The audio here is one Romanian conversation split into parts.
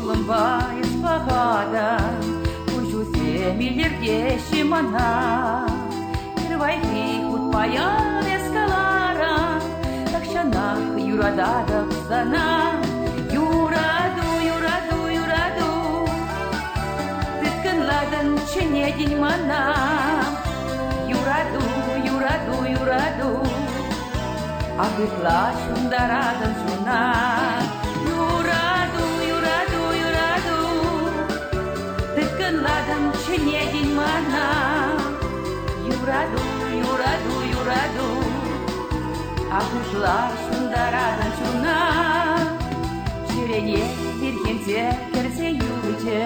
lămbaie spahada, Ujuse milirdeși mana, Irvai fi hut paia escalara, Takshana yuradada sana, Yuradu, yuradu, yuradu, Tıtkın ladan çene din mana, Yuradu, yuradu, yuradu, Agıtla şundaradan şuna, Yuradu, yuradu, yuradu, Tıtkın ladan çene din mana, Yuradu, yuradu, yuradu, Agıtla şundaradan şuna, Şireye bir kimse kerse yüce,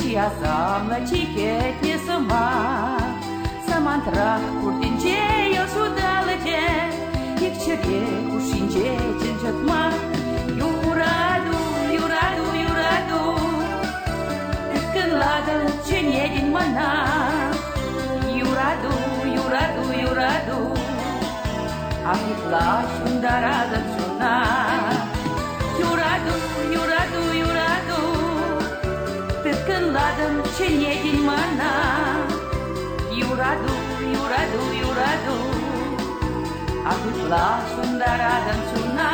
Çiya samla çiket ne sama, Samantra kurtince yosudalace, Yekçeke kuşince çınçatma, Yuradu, yuradu, yuradu, Tıkkınladan çenedin mana, Yuradu, yuradu, yuradu, Ahitla şundaradan şuna, Yuradu, yuradu, yuradu, Tıkkınladan çenedin mana, Yuradu, yuradu, yuradu, Agıtla şundaradan şuna.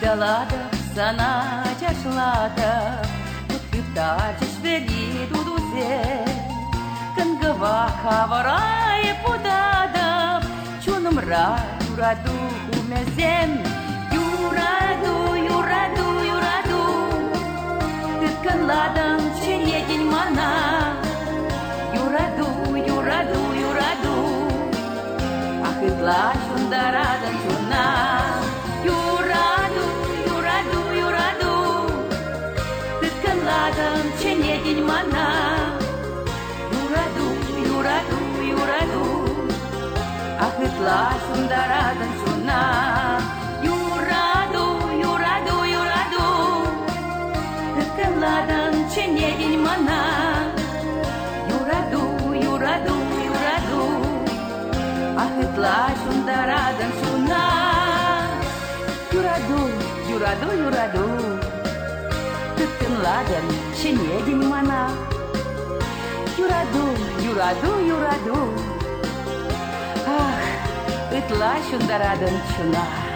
Dalada sana ceșlada, Tot câptaci veli duduze, Când găva cavaraie podada, Ciunum radu umezem, Yuradu, yuradu, yuradu, Tıtkın ladan çenedin mana, Yuradu, yuradu, yuradu, Ahıtla şundaradan şuna, Ладан çenedin mana, Yuradu, yuradu, yuradu, Ahıtla şundaradan şuna, Yuradu, yuradu, yuradu, Tıkkınladan çenedin mana, Yuradu, yuradu, yuradu, Ahıtla şundaradan şuna, Yuradu, yuradu, yuradu, Tıkkınladan çenedin mana, Yuradu, yuradu, yuradu, Ah, ıtla şundaradan şuna.